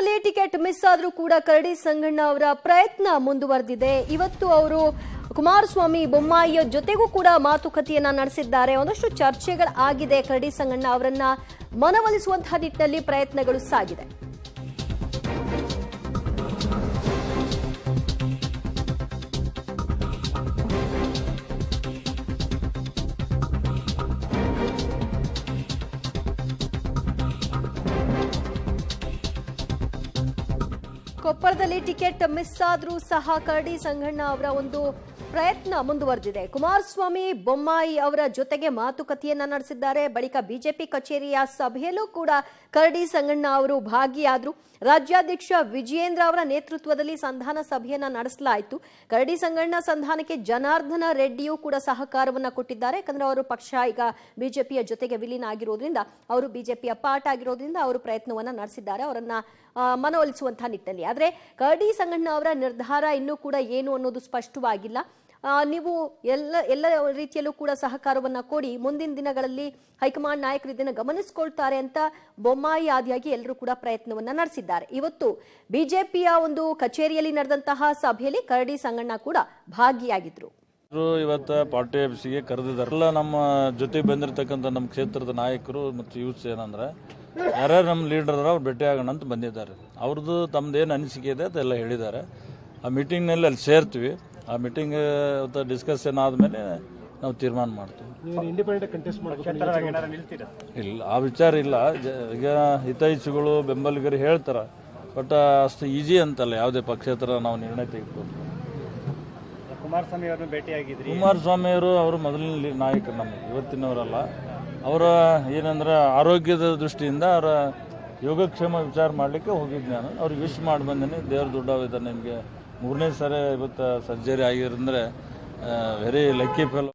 ಕೊಪ್ಪಳದಲ್ಲಿ ticket miss ಆದ್ರೂ ಕೂಡ ಕರಡಿ ಸಂಗಣ್ಣ ಅವರ ಪ್ರಯತ್ನ ಮುಂದುವರೆದಿದೆ. ಇವತ್ತು ಅವರು ಕುಮಾರಸ್ವಾಮಿ ಬೊಮ್ಮಾಯಿಯ ಜೊತೆಗೂ ಕೂಡ ಮಾತುಕತೆಯನ್ನ ನಡೆಸಿದ್ದಾರೆ. ಒಂದಷ್ಟು ಚರ್ಚೆಗಳಾಗಿದೆ. ಕರಡಿ ಸಂಗಣ್ಣ ಅವರನ್ನ ಮನವೊಲಿಸುವಂತಹ ನಿಟ್ಟಿನಲ್ಲಿ ಪ್ರಯತ್ನಗಳು ಸಾಗಿದೆ. ಕೊಪ್ಪಳದಲ್ಲಿ ಟಿಕೆಟ್ ಮಿಸ್ ಆದ್ರೂ ಸಹ ಕರಡಿ ಸಂಗಣ್ಣ ಅವರ ಒಂದು ಪ್ರಯತ್ನ ಮುಂದುವರೆದಿದೆ. ಕುಮಾರಸ್ವಾಮಿ ಬೊಮ್ಮಾಯಿ ಅವರ ಜೊತೆಗೆ ಮಾತುಕತೆಯನ್ನ ನಡೆಸಿದ್ದಾರೆ. ಬಳಿಕ ಬಿಜೆಪಿ ಕಚೇರಿಯ ಸಭೆಯಲ್ಲೂ ಕೂಡ ಕರಡಿ ಸಂಗಣ್ಣ ಅವರು ಭಾಗಿಯಾದರು. ರಾಜ್ಯಾಧ್ಯಕ್ಷ ವಿಜಯೇಂದ್ರ ಅವರ ನೇತೃತ್ವದಲ್ಲಿ ಸಂಧಾನ ಸಭೆಯನ್ನ ನಡೆಸಲಾಯಿತು. ಕರಡಿ ಸಂಗಣ್ಣ ಸಂಧಾನಕ್ಕೆ ಜನಾರ್ದನ ರೆಡ್ಡಿಯೂ ಕೂಡ ಸಹಕಾರವನ್ನ ಕೊಟ್ಟಿದ್ದಾರೆ. ಯಾಕಂದ್ರೆ ಅವರು ಪಕ್ಷ ಈಗ ಬಿಜೆಪಿಯ ಜೊತೆಗೆ ವಿಲೀನ ಆಗಿರೋದ್ರಿಂದ, ಅವರು ಬಿಜೆಪಿಯ ಪಾರ್ಟ್ ಆಗಿರೋದ್ರಿಂದ ಅವರು ಪ್ರಯತ್ನವನ್ನ ನಡೆಸಿದ್ದಾರೆ ಅವರನ್ನ ಮನವೊಲಿಸುವಂತಹ ನಿಟ್ಟಿನಲ್ಲಿ. ಆದ್ರೆ ಕರಡಿ ಸಂಗಣ್ಣ ಅವರ ನಿರ್ಧಾರ ಇನ್ನೂ ಕೂಡ ಏನು ಅನ್ನೋದು ಸ್ಪಷ್ಟವಾಗಿಲ್ಲ. ನೀವು ಎಲ್ಲ ರೀತಿಯಲ್ಲೂ ಕೂಡ ಸಹಕಾರವನ್ನ ಕೊಡಿ, ಮುಂದಿನ ದಿನಗಳಲ್ಲಿ ಹೈಕಮಾಂಡ್ ನಾಯಕರು ಇದನ್ನು ಗಮನಿಸಿಕೊಳ್ತಾರೆ ಅಂತ ಬೊಮ್ಮಾಯಿ ಆದಿಯಾಗಿ ಎಲ್ಲರೂ ಕೂಡ ಪ್ರಯತ್ನವನ್ನ ನಡೆಸಿದ್ದಾರೆ. ಇವತ್ತು ಬಿಜೆಪಿಯ ಒಂದು ಕಚೇರಿಯಲ್ಲಿ ನಡೆದಂತಹ ಸಭೆಯಲ್ಲಿ ಕರಡಿ ಸಂಗಣ್ಣ ಕೂಡ ಭಾಗಿಯಾಗಿದ್ರು. ಇವತ್ತು ಪಾರ್ಟಿ ಆಫೀಸಿಗೆ ಕರೆದಿದ್ದಾರಲ್ಲ. ನಮ್ಮ ಜೊತೆ ಬಂದಿರತಕ್ಕಂಥ ನಮ್ಮ ಕ್ಷೇತ್ರದ ನಾಯಕರು ಮತ್ತು ಯೂತ್ಸ್ ಏನಂದ್ರೆ ಯಾರ್ಯಾರು ನಮ್ಮ ಲೀಡರ್ ಅವ್ರು ಭೇಟಿ ಆಗೋಣ ಅಂತ ಬಂದಿದ್ದಾರೆ. ಅವ್ರದ್ದು ತಮ್ಮದೇನು ಅನಿಸಿಕೆ ಇದೆ ಅದೆಲ್ಲ ಹೇಳಿದ್ದಾರೆ. ಆ ಮೀಟಿಂಗ್ನಲ್ಲಿ ಅಲ್ಲಿ ಸೇರ್ತೀವಿ. ಆ ಮೀಟಿಂಗ್ ಡಿಸ್ಕಷನ್ ಆದಮೇಲೆ ನಾವು ತೀರ್ಮಾನ ಮಾಡ್ತೀವಿ. ಇಲ್ಲ, ಆ ವಿಚಾರ ಇಲ್ಲ. ಈಗ ಹಿತೈಷಿಗಳು ಬೆಂಬಲಿಗರು ಹೇಳ್ತಾರೆ, ಬಟ್ ಅಷ್ಟು ಈಜಿ ಅಂತಲ್ಲ ಯಾವುದೇ ಪಕ್ಷೇತರ ನಾವು ನಿರ್ಣಯ ತೆಗೆದುಕೊಂಡು. ಕುಮಾರಸ್ವಾಮಿ ಅವರನ್ನು ಭೇಟಿಯಾಗಿದ್ರಿ. ಕುಮಾರಸ್ವಾಮಿ ಅವರು ಮೊದಲಿನ ನಾಯಕರು, ನಮಗೆ ಇವತ್ತಿನವರಲ್ಲ. ಅವರ ಏನಂದ್ರೆ ಆರೋಗ್ಯದ ದೃಷ್ಟಿಯಿಂದ ಅವರ ಯೋಗಕ್ಷೇಮ ವಿಚಾರ ಮಾಡಲಿಕ್ಕೆ ಹೋಗಿದ್ದು ನಾನು. ಅವ್ರಿಗೆ ವಿಶ್ ಮಾಡಿ ಬಂದೇನೆ. ದೇವ್ರ ದುಡ್ಡಾವಿದೆ. ನಿಮಗೆ 3ನೇ ಸರಿ ಇವತ್ತು ಸರ್ಜರಿ ಆಗಿರಂದ್ರೆ ವೆರಿ ಲಕ್ಕಿ ಫೆಲೋ.